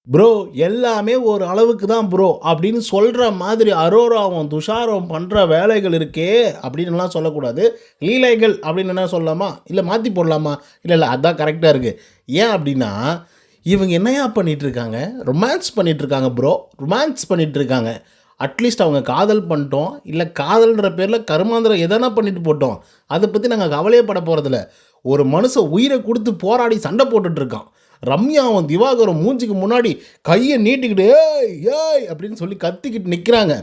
Bro எல்லாமே ஒரு அளவுக்கு தான் ப்ரோ அப்படின்னு சொல்கிற மாதிரி அரோராவும் துஷாரும் பண்ணுற வேலைகள் இருக்கே அப்படின்னுலாம் சொல்லக்கூடாது. லீலைகள் அப்படின்னு என்ன சொல்லலாமா? இல்லை மாற்றி போடலாமா? இல்லை இல்லை அதான் கரெக்டாக இருக்குது. ஏன் அப்படின்னா இவங்க என்னையா பண்ணிகிட்ருக்காங்க? ரொமான்ஸ் பண்ணிகிட்ருக்காங்க ப்ரோ. ரொமான்ஸ் பண்ணிகிட்ருக்காங்க. அட்லீஸ்ட் அவங்க காதல் பண்ணிட்டோம், இல்லை காதல்ன்ற பேரில் கருமாந்திரம் எதனா பண்ணிட்டு போட்டோம், அதை பற்றி நாங்கள் கவலையே பட போகிறதில்ல. ஒரு மனுஷன் உயிரை கொடுத்து போராடி சண்டை போட்டுட்ருக்கான். ரம்யாவும் திவாகரும் மூஞ்சிக்கு முன்னாடி கையை நீட்டிக்கிட்டு ஏய் ஏய் அப்படின்னு சொல்லி கத்திக்கிட்டு நிற்கிறாங்க.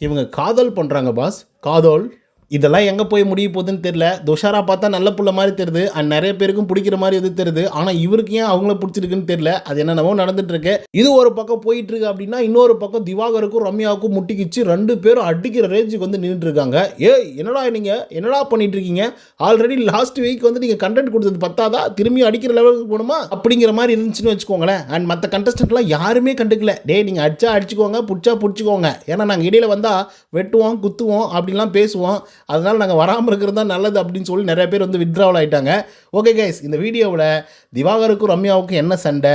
இவங்க காதல் பண்ணுறாங்க பாஸ், காதல். இதெல்லாம் எங்கே போய் முடிய போகுதுன்னு தெரில. துஷாரா பார்த்தா நல்ல புள்ள மாதிரி தெரியுது, அண்ட் நிறைய பேருக்கும் பிடிக்கிற மாதிரி எது தெரியுது. ஆனால் இவருக்கு ஏன் அவங்கள பிடிச்சிருக்குன்னு தெரில. அது என்னென்னவோ நடந்துட்டுருக்கு. இது ஒரு பக்கம் போயிட்டுருக்கு அப்படின்னா இன்னொரு பக்கம் திவாகருக்கும் ரம்யாவுக்கும் முட்டிக்கிச்சு 2 பேரும் அடிக்கிற ரேஞ்சுக்கு வந்து நின்றுட்டுருக்காங்க. ஏய் என்னடா நீங்கள் என்னடா பண்ணிட்டு இருக்கீங்க? ஆல்ரெடி லாஸ்ட் வீக் வந்து நீங்கள் கண்டென்ட் கொடுத்தது பத்தாதா, திரும்பி அடிக்கிற லெவலுக்கு போகணுமா அப்படிங்கிற மாதிரி இருந்துச்சுன்னு வச்சுக்கோங்களேன். அண்ட் மற்ற கண்டஸ்டன்ட்லாம் யாருமே கண்டுக்கல. டே நீங்கள் அடிச்சா அடிச்சுக்கோங்க, பிடிச்சா பிடிச்சிக்கோங்க, ஏன்னா நாங்கள் இடையில வந்தால் வெட்டுவோம் குத்துவோம் அப்படிலாம் பேசுவோம், அதனால் நாங்கள் வராமல் இருக்கிறது தான் நல்லது அப்படின்னு சொல்லி நிறைய பேர் வந்து வித்ட்ராவல் ஆகிட்டாங்க. ஓகே கைஸ், இந்த வீடியோவில் திவாகருக்கும் ரம்யாவுக்கும் என்ன சண்டை,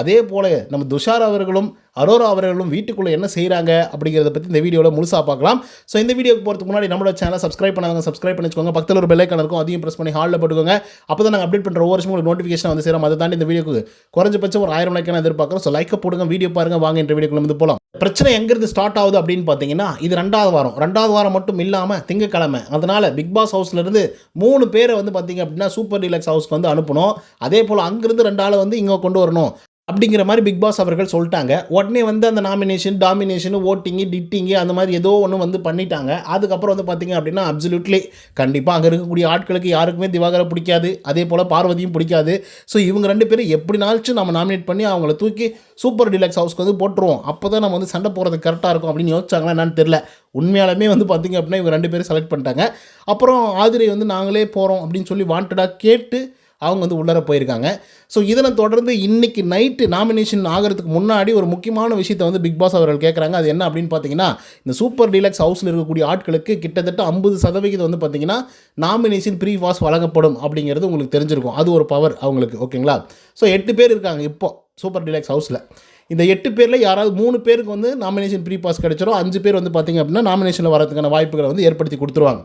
அதே போல் நம்ம துஷார் அவர்களும் அரோரா அவர்களும் வீட்டுக்குள்ளே என்ன செய்கிறாங்க அப்படிங்கிறத பற்றி இந்த வீடியோவில் முழுசாக பார்க்கலாம். ஸோ இந்த வீடியோக்கு போகிறதுக்கு முன்னாடி நம்மளோட சேனலை சப்ஸ்கிரைப் பண்ணாங்க, சப்ஸ்கிரைப் பண்ணிக்கோங்க. பக்கத்தில் ஒரு பெல் ஐக்கான் இருக்கும், அதையும் ப்ரெஸ் பண்ணி ஹாலில் போட்டுக்கோங்க. அப்போ தான் நாங்கள் அப்டேட் பண்ணுற ஒவ்வொரு வருஷமும் உங்களுக்கு நோட்டிஃபிகேஷன் வந்து சேரும். அதை தாண்டி இந்த வீடியோக்கு குறைஞ்சபட்சம் ஒரு 1000 லைக்கான எதிர்பார்க்குறோம். ஸோ லைக்கை போடுங்க, வீடியோ பாருங்கள், வாங்க இந்த வீடியோக்குள்ள வந்து போகலாம். பிரச்சனை எங்கேருந்து ஸ்டார்ட் ஆகுது அப்படின்னு பார்த்தீங்கன்னா, இது 2வது வாரம் மட்டும் இல்லாமல் திங்கக்கிழமை. அதனால் பிக் பாஸ் ஹவுஸ்லேருந்து 3 பேரை வந்து பார்த்தீங்க அப்படின்னா சூப்பர் டீலக்ஸ் ஹவுஸ்க்கு வந்து அனுப்பணும். அதே போல் அங்கேருந்து 2 ஆளை வந்து இங்கே கொண்டு வரணும் அப்படிங்கிற மாதிரி பிக் பாஸ் அவர்கள் சொல்லிட்டாங்க. உடனே வந்து அந்த நாமினேஷன், டாமினேஷன், ஓட்டிங்கு, டிட்டிங்கு அந்த மாதிரி ஏதோ ஒன்று வந்து பண்ணிட்டாங்க. அதுக்கப்புறம் வந்து பார்த்திங்க அப்படின்னா அப்சல்யூட்லி கண்டிப்பாக அங்கே இருக்கக்கூடிய ஆட்களுக்கு யாருக்குமே திவாகரை பிடிக்காது, அதே போல் பார்வதியும் பிடிக்காது. ஸோ இவங்க 2 பேரும் எப்படினாச்சும் நம்ம நாமினேட் பண்ணி அவங்கள தூக்கி சூப்பர் டீலக்ஸ் ஹவுஸ்க்கு வந்து போட்டுருவோம், அப்போ தான் நம்ம வந்து சண்டை போகிறது கரெக்டாக இருக்கும் அப்படின்னு யோசிச்சாங்களா என்னன்னு தெரில. உண்மையாலுமே வந்து பார்த்திங்க அப்படின்னா இவங்க 2 பேரும் செலக்ட் பண்ணிட்டாங்க. அப்புறம் ஆதிரை வந்து நாங்களே போகிறோம் அப்படின்னு சொல்லி வாண்டடாக கேட்டு அவங்க வந்து உள்ளர போயிருக்காங்க. ஸோ இதனை தொடர்ந்து இன்றைக்கி நைட்டு நாமினேஷன் ஆகிறதுக்கு முன்னாடி ஒரு முக்கியமான விஷயத்தை வந்து பிக் பாஸ் அவர்கள் கேட்குறாங்க. அது என்ன அப்படின்னு பார்த்தீங்கன்னா, இந்த சூப்பர் டீலக்ஸ் ஹவுஸில் இருக்கக்கூடிய ஆட்களுக்கு கிட்டத்தட்ட 50% வந்து பார்த்திங்கன்னா நாமினேஷன் ப்ரீ பாஸ் வழங்கப்படும் அப்படிங்கிறது உங்களுக்கு தெரிஞ்சிருக்கும். அது ஒரு பவர் அவங்களுக்கு. ஓகேங்களா? ஸோ 8 பேர் இருக்காங்க இப்போ சூப்பர் டீலக்ஸ் ஹவுஸில். இந்த 8 பேரில் யாராவது 3 பேருக்கு வந்து நாமினேஷன் ப்ரீ பாஸ் கிடச்சிரும். 5 பேர் வந்து பார்த்திங்க அப்படின்னா நாமினேஷனில் வரதுக்கான வாய்ப்புகளை வந்து ஏற்படுத்தி கொடுத்துருவாங்க.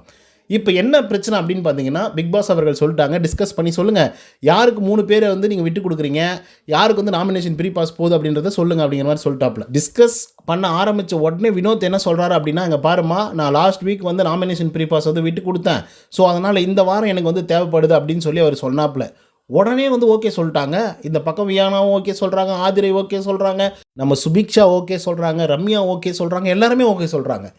இப்போ என்ன பிரச்சனை அப்படின்னு பார்த்தீங்கன்னா, பிக் பாஸ் அவர்கள் சொல்லிட்டாங்க, டிஸ்கஸ் பண்ணி சொல்லுங்கள், யாருக்கு 3 பேரை வந்து நீங்கள் விட்டு கொடுக்குறீங்க, யாருக்கு வந்து நாமினேஷன் ப்ரீ பாஸ் போகுது அப்படின்றத சொல்லுங்கள் அப்படிங்கிற மாதிரி சொல்லிட்டாப்ல. டிஸ்கஸ் பண்ண ஆரம்பித்த உடனே வினோத் என்ன சொல்கிறாரு அப்படின்னா, இங்கே பாருமா, நான் லாஸ்ட் வீக் வந்து நாமினேஷன் ப்ரீ பாஸ் வந்து விட்டு கொடுத்தேன், ஸோ அதனால் இந்த வாரம் எனக்கு வந்து தேவைப்படுது அப்படின்னு சொல்லி அவர் சொன்னாப்ல. உடனே வந்து ஓகே சொல்லிட்டாங்க. இந்த பக்கம் வியானாவும் ஓகே சொல்கிறாங்க, ஆதிரை ஓகே சொல்கிறாங்க, நம்ம சுபிக்ஷா ஓகே சொல்கிறாங்க, ரம்யா ஓகே சொல்கிறாங்க, எல்லாருமே ஓகே சொல்கிறாங்க.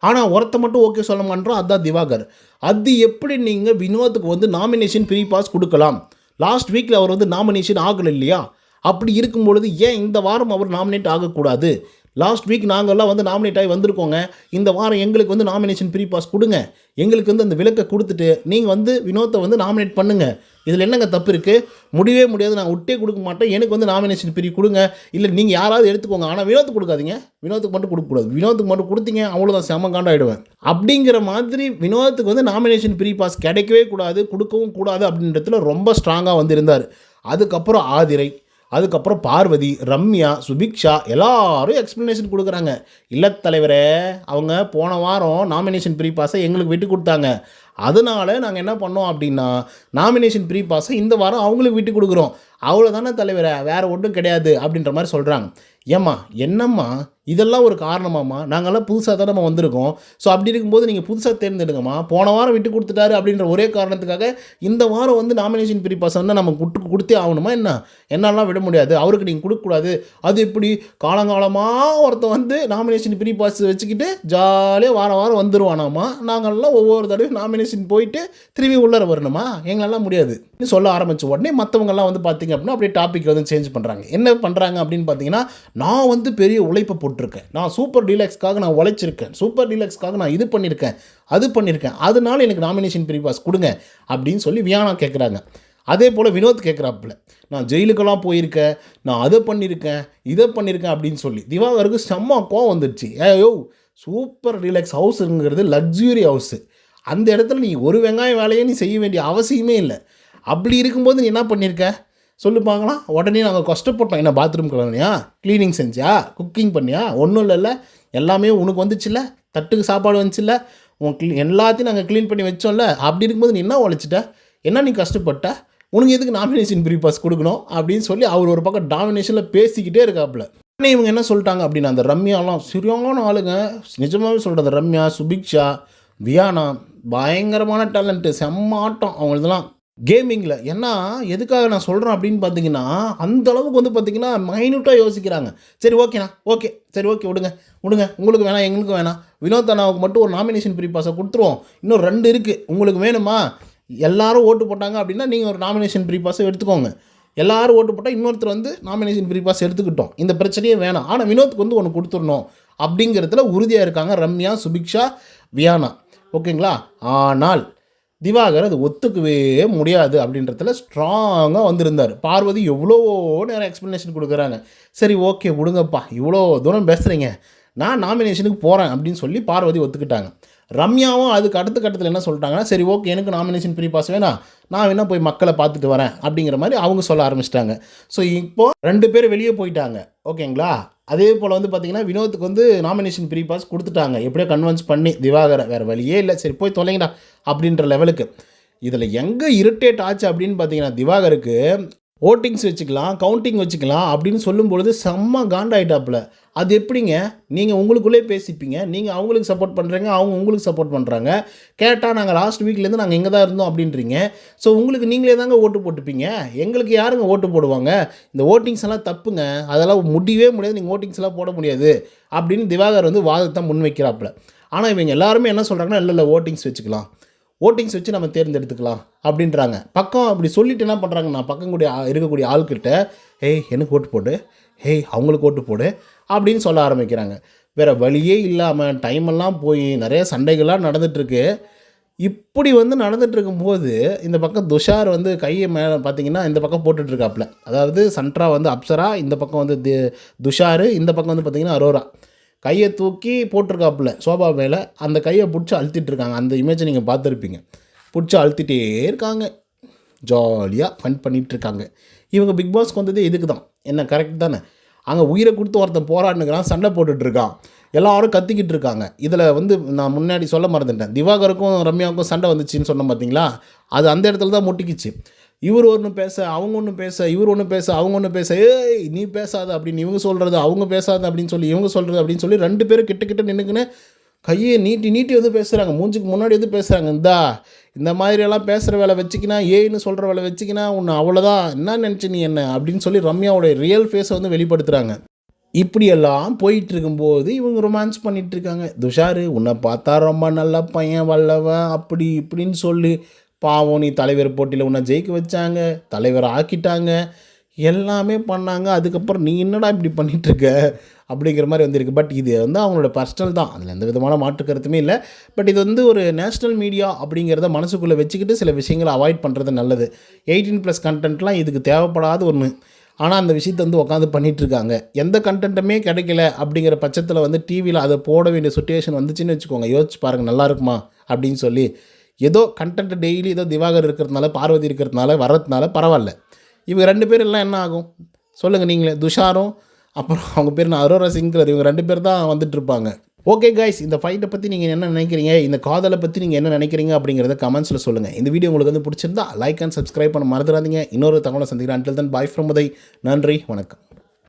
ஆனால் ஒருத்த மட்டும் ஓகே சொல்ல மாட்டோம், அதுதான் திவாகர். அது எப்படி நீங்கள் வினோத்துக்கு வந்து நாமினேஷன் ப்ரீ பாஸ் கொடுக்கலாம்? லாஸ்ட் வீக்கில் அவர் வந்து நாமினேஷன் ஆகலை இல்லையா? அப்படி இருக்கும் பொழுது ஏன் இந்த வாரம் அவர் நாமினேட் ஆகக்கூடாது? லாஸ்ட் வீக் நாங்கள்லாம் வந்து நாமினேட் ஆகி வந்திருக்கோங்க, இந்த வாரம் எங்களுக்கு வந்து நாமினேஷன் ப்ரீ பாஸ் கொடுங்க, எங்களுக்கு வந்து அந்த விலக்கை கொடுத்துட்டு நீங்கள் வந்து வினோத்தை வந்து நாமினேட் பண்ணுங்கள். இதில் என்னங்க தப்பு இருக்குது? முடியவே முடியாது, நான் விட்டே கொடுக்க மாட்டேன், எனக்கு வந்து நாமினேஷன் ப்ரீ கொடுங்க, இல்லை நீங்கள் யாராவது எடுத்துக்கோங்க, ஆனால் வினோத்துக்கு கொடுக்காதீங்க, வினோத்துக்கு மட்டும் கொடுக்கக்கூடாது. வினோத்துக்கு மட்டும் கொடுத்தீங்க அவ்வளோதான், செம்ம காண்டாயிடுவேன் அப்படிங்கிற மாதிரி வினோத்துக்கு வந்து நாமினேஷன் ப்ரீ பாஸ் கிடைக்கவே கூடாது, கொடுக்கவும் கூடாது அப்படின்றதுல ரொம்ப ஸ்ட்ராங்காக வந்திருந்தார். அதுக்கப்புறம் ஆதிரை, அதுக்கப்புறம் பார்வதி, ரம்யா, சுபிக்ஷா எல்லாரும் எக்ஸ்ப்ளனேஷன் கொடுக்குறாங்க. இல்லத்தலைவரே, அவங்க போன வாரம் நாமினேஷன் ப்ரீ பாஸை எங்களுக்கு விட்டு கொடுத்தாங்க, அதனால் நாங்கள் என்ன பண்ணோம் அப்படின்னா நாமினேஷன் ப்ரீ பாஸை இந்த வாரம் அவங்களுக்கு விட்டு கொடுக்குறோம், அவ்வளோதானே தலைவரை, வேறு ஒன்றும் கிடையாது அப்படின்ற மாதிரி சொல்கிறாங்க. ஏம்மா என்னம்மா இதெல்லாம் ஒரு காரணமாம்மா? நாங்கள்லாம் புதுசாக தான் நம்ம வந்திருக்கோம், ஸோ அப்படி இருக்கும்போது நீங்கள் புதுசாக தேர்ந்தெடுங்கம்மா. போன வாரம் விட்டு கொடுத்துட்டாரு அப்படின்ற ஒரே காரணத்துக்காக இந்த வாரம் வந்து நாமினேஷன் ப்ரீ பாஸ் வந்து நம்ம கொடுத்தே ஆகணுமா என்ன? என்னெல்லாம் விட முடியாது, அவருக்கு நீங்கள் கொடுக்கக்கூடாது. அது எப்படி காலங்காலமாக ஒருத்தன் வந்து நாமினேஷன் ப்ரீ பாஸ் வச்சுக்கிட்டு ஜாலியாக வாரம் வந்துடுவானாமா, நாங்கள்லாம் ஒவ்வொரு தடவையும் நாமினேஷன் போயிட்டு திரும்பி உள்ளர வரணுமா? எங்களெல்லாம் முடியாது சொல்ல ஆரம்பித்த உடனே மற்றவங்கெல்லாம் வந்து பார்த்திங்க அப்படின்னா அப்படியே டாபிக் வந்து சேஞ்ச் பண்ணுறாங்க. என்ன பண்ணுறாங்க அப்படின்னு பார்த்தீங்கன்னா, நான் வந்து பெரிய உழைப்பை போட்டிருக்கேன், நான் சூப்பர் டீலக்ஸ்க்காக நான் உழைச்சிருக்கேன், சூப்பர் டீலக்ஸ்க்காக நான் இது பண்ணியிருக்கேன், அது பண்ணியிருக்கேன், அதனால எனக்கு நாமினேஷன் ப்ரீ பாஸ் கொடுங்க அப்படின்னு சொல்லி வியானா கேட்குறாங்க. அதே போல் வினோத் கேட்குறாப்புல, நான் ஜெயிலுக்கெல்லாம் போயிருக்கேன், நான் அதை பண்ணியிருக்கேன், இதை பண்ணியிருக்கேன் அப்படின்னு சொல்லி திவாகருக்கு செம்ம கோவம் வந்துடுச்சு. ஏயோ, சூப்பர் டீலக்ஸ் ஹவுஸுங்கிறது லக்ஸுரி ஹவுஸு, அந்த இடத்துல நீ ஒரு வெங்காயம் வேலையை நீ செய்ய வேண்டிய அவசியமே இல்லை. அப்படி இருக்கும்போது நீ என்ன பண்ணியிருக்க? சொல்லு பார்க்கலாம். உடனே நாங்கள் கஷ்டப்பட்டோம். என்ன பாத்ரூம் கழுவினியா, க்ளீனிங் செஞ்சியா, குக்கிங் பண்ணியா, ஒன்றும் இல்லைல்ல, எல்லாமே உனக்கு வந்துச்சுல்ல, தட்டுக்கு சாப்பாடு வந்துச்சுல்ல, உன் எல்லாத்தையும் நாங்கள் க்ளீன் பண்ணி வச்சோம்ல, அப்படி இருக்கும்போது நீ என்ன உழைச்சிட்ட, என்ன நீ கஷ்டப்பட்ட, உனக்கு எதுக்கு நாமினேஷன் ஃப்ரீ பாஸ் கொடுக்கணும் அப்படின்னு சொல்லி அவர் ஒரு பக்கம் டாமினேஷனில் பேசிக்கிட்டே இருக்காப்புல. உடனே இவங்க என்ன சொல்லிட்டாங்க அப்படின்னா, அந்த ரம்யாலாம் சரியான ஆளுங்க, நிஜமாகவே சொல்கிறது. ரம்யா, சுபிக்ஷா, வியானா பயங்கரமான டேலண்ட்டு, செம்ம ஆட்டம் அவங்களதெல்லாம் கேமிங்கில். ஏன்னா எதுக்காக நான் சொல்கிறேன் அப்படின்னு பார்த்தீங்கன்னா, அந்த அளவுக்கு வந்து பார்த்தீங்கன்னா மைன்யூட்டாக யோசிக்கிறாங்க. சரி ஓகேண்ணா, ஓகே, சரி ஓகே, விடுங்க விடுங்க, உங்களுக்கு வேணாம் எங்களுக்கு வேணாம், வினோத் அண்ணாவுக்கு மட்டும் ஒரு நாமினேஷன் ஃப்ரீ பாஸை கொடுத்துருவோம், இன்னும் 2 இருக்குது, உங்களுக்கு வேணுமா, எல்லாரும் ஓட்டு போட்டாங்க அப்படின்னா நீங்கள் ஒரு நாமினேஷன் ஃப்ரீ பாஸை எடுத்துக்கோங்க, எல்லாரும் ஓட்டு போட்டால் இன்னொருத்தர் வந்து நாமினேஷன் ஃப்ரீ பாஸ் எடுத்துக்கிட்டோம், இந்த பிரச்சனையே வேணாம், ஆனால் வினோத்துக்கு வந்து ஒன்று கொடுத்துடணும் அப்படிங்கிறதுல உறுதியாக இருக்காங்க ரம்யா, சுபிக்ஷா, வியானா. ஓகேங்களா? ஆனால் திவாகர் அது ஒத்துக்கவே முடியாது அப்படின்றதுல ஸ்ட்ராங்காக வந்திருந்தார். பார்வதி எவ்வளோ நேரம் எக்ஸ்ப்ளனேஷன் கொடுக்குறாங்க. சரி ஓகே விடுங்கப்பா, இவ்வளோ தூரம் பேசுகிறீங்க, நான் நாமினேஷனுக்கு போகிறேன் அப்படின்னு சொல்லி பார்வதி ஒத்துக்கிட்டாங்க. ரம்யாவும் அதுக்கு அடுத்த கட்டத்தில் என்ன சொல்லிட்டாங்கன்னா, சரி ஓகே எனக்கு நாமினேஷன் ஃப்ரீ பாஸ் வேணாம், நான் வேணா போய் மக்களை பார்த்துட்டு வரேன் அப்படிங்கிற மாதிரி அவங்க சொல்ல ஆரம்பிச்சிட்டாங்க. ஸோ இப்போது 2 பேர் வெளியே போயிட்டாங்க. ஓகேங்களா? அதே போல் வந்து பார்த்திங்கன்னா வினோத்துக்கு வந்து நாமினேஷன் ஃப்ரீ பாஸ் கொடுத்துட்டாங்க, எப்படியோ கன்வின்ஸ் பண்ணி திவாகரை, வேறு வழியே இல்லை, சரி போய் தொலைங்கடா அப்படின்ற லெவலுக்கு. இதில் எங்கே இரிட்டேட் ஆச்சு அப்படின்னு பார்த்தீங்கன்னா, திவாகருக்கு ஓட்டிங்ஸ் வச்சுக்கலாம், கவுண்டிங் வச்சுக்கலாம் அப்படின்னு சொல்லும்பொழுது செம்ம காண்டாயிட்டாப்புல. அது எப்படிங்க, நீங்கள் உங்களுக்குள்ளே பேசிப்பீங்க, நீங்கள் அவங்களுக்கு சப்போர்ட் பண்ணுறீங்க, அவங்க உங்களுக்கு சப்போர்ட் பண்ணுறாங்க, கேட்டால் நாங்கள் லாஸ்ட் வீக்லேருந்து நாங்கள் இங்கே தான் இருந்தோம் அப்படின்றீங்க, ஸோ உங்களுக்கு நீங்களே தாங்க ஓட்டு போட்டுப்பீங்க, எங்களுக்கு யாருங்க ஓட்டு போடுவாங்க, இந்த ஓட்டிங்ஸ் எல்லாம் தப்புங்க, அதெல்லாம் முடியவே முடியாது, நீங்கள் ஓட்டிங்ஸ் எல்லாம் போட முடியாது அப்படின்னு திவாகர் வந்து வாதத்தை முன்வைக்கிறாப்புல. ஆனால் இவங்க எல்லாருமே என்ன சொல்கிறாங்கன்னா, இல்லை ஓட்டிங்ஸ் வச்சுக்கலாம், ஓட்டிங்ஸ் வச்சு நம்ம தேர்ந்தெடுத்துக்கலாம் அப்படின்றாங்க. பக்கம் அப்படி சொல்லிட்டு என்ன பண்ணுறாங்கன்னா, பக்கம் கூடிய இருக்கக்கூடிய ஆள்கிட்ட ஏய் எனக்கு ஓட்டு போடு, ஏய் அவங்களுக்கு ஓட்டு போடு அப்படின்னு சொல்ல ஆரம்பிக்கிறாங்க. வேறு வழியே இல்லாமல் டைமெல்லாம் போய் நிறைய சண்டைகள்லாம் நடந்துகிட்ருக்கு. இப்படி வந்து நடந்துகிட்ருக்கும்போது இந்த பக்கம் துஷார் வந்து கையை மேலே பார்த்தீங்கன்னா இந்த பக்கம் போட்டுட்ருக்காப்புல. அதாவது சன்ட்ரா வந்து அப்சரா, இந்த பக்கம் வந்து துஷார், இந்த பக்கம் வந்து பார்த்திங்கன்னா அரோரா கையை தூக்கி போட்டிருக்காப்புல சோபா மேலே. அந்த கையை பிடிச்சி அழுத்திட்டு இருக்காங்க. அந்த இமேஜை நீங்கள் பார்த்துருப்பீங்க. பிடிச்சி அழுத்திட்டே இருக்காங்க, ஜாலியாக ஃபன் பண்ணிகிட்ருக்காங்க. இவங்க பிக் பாஸ்க்கு வந்தது இதுக்கு தான். என்ன கரெக்ட் தானே? அங்கே உயிரை கொடுத்து ஒருத்தன் போராடுனுக்கிறான், சண்டை போட்டுட்ருக்கான், எல்லோரும் கத்திக்கிட்டு இருக்காங்க. இதில் வந்து நான் முன்னாடி சொல்ல மறந்துட்டேன், திவாகருக்கும் ரம்யாவுக்கும் சண்டை வந்துச்சுன்னு சொன்னேன் பார்த்தீங்களா, அது அந்த இடத்துல தான் முட்டிக்கிச்சு. இவர் ஒன்று பேச, அவங்க ஒன்று பேச, இவர் ஒன்று பேச, அவங்க ஒன்று பேச, ஏய் நீ பேசாத அப்படின்னு இவங்க சொல்கிறது, அவங்க பேசாத அப்படின்னு சொல்லி இவங்க சொல்கிறது அப்படின்னு சொல்லி 2 பேரும் கிட்ட நின்றுக்குன்னு கையை நீட்டி வந்து பேசுகிறாங்க, மூஞ்சுக்கு முன்னாடி வந்து பேசுகிறாங்க. இந்த மாதிரியெல்லாம் பேசுகிற வேலை வச்சுக்கினா, ஏன்னு சொல்கிற வேலை வச்சுக்கினா உன்னை அவ்வளோதான், என்ன நினச்சி நீ என்ன அப்படின்னு சொல்லி ரம்யாவோடைய ரியல் ஃபேஸை வந்து வெளிப்படுத்துகிறாங்க. இப்படியெல்லாம் போயிட்டு இருக்கும்போது இவங்க ரொமான்ஸ் பண்ணிகிட்ருக்காங்க. துஷார் உன்னை பார்த்தா ரொம்ப நல்ல பையன், வல்லவன், அப்படி இப்படின்னு சொல்லி பாவம் நீ தலைவர் போட்டியில் உன்னை ஜெயிக்க வச்சாங்க, தலைவர் ஆக்கிட்டாங்க, எல்லாமே பண்ணாங்க, அதுக்கப்புறம் நீ என்னடா இப்படி பண்ணிகிட்ருக்க அப்படிங்கிற மாதிரி வந்திருக்கு. பட் இது வந்து அவங்களோட பர்சனல் தான், அதில் எந்த விதமான மாற்று கருத்துமே இல்லை. பட் இது வந்து ஒரு நேஷ்னல் மீடியா அப்படிங்கிறத மனசுக்குள்ளே வச்சுக்கிட்டு சில விஷயங்களை அவாய்ட் பண்ணுறது நல்லது. 18+ கண்டென்ட்லாம் இதுக்கு தேவைப்படாத ஒன்று. ஆனால் அந்த விஷயத்தை வந்து உட்காந்து பண்ணிகிட்ருக்காங்க. எந்த கண்டென்ட்டுமே கிடைக்கல அப்படிங்கிற பட்சத்தில் வந்து டிவியில் அதை போட வேண்டிய சுச்சுவேஷன் வந்துச்சுன்னு வச்சுக்கோங்க, யோசிச்சு பாருங்கள் நல்லா இருக்குமா அப்படின்னு சொல்லி. ஏதோ கண்டென்ட் டெய்லி ஏதோ திவாகர் இருக்கிறதுனால, பார்வதி இருக்கிறதுனால வர்றதுனால பரவாயில்ல. இவங்க 2 பேர் எல்லாம் என்ன ஆகும் சொல்லுங்கள் நீங்களே. துஷாரும் அப்புறம் அவங்க பேர் நான் அரோரா சிங்கர், இவங்க 2 பேர் தான் வந்துட்டுருப்பாங்க. ஓகே கைஸ், இந்த ஃபைட்டை பற்றி நீங்கள் என்ன நினைக்கிறீங்க, இந்த காதலை பற்றி நீங்கள் என்ன நினைக்கிறீங்க அப்படிங்கிறத கமெண்ட்ஸில் சொல்லுங்கள். இந்த வீடியோ உங்களுக்கு வந்து பிடிச்சிருந்தா லைக் அண்ட் சப்ஸ்கிரைப் பண்ண மறந்துடாதீங்க. இன்னொரு தகவலை சந்திக்கிறேன். Until then bye from Uday. நன்றி, வணக்கம்.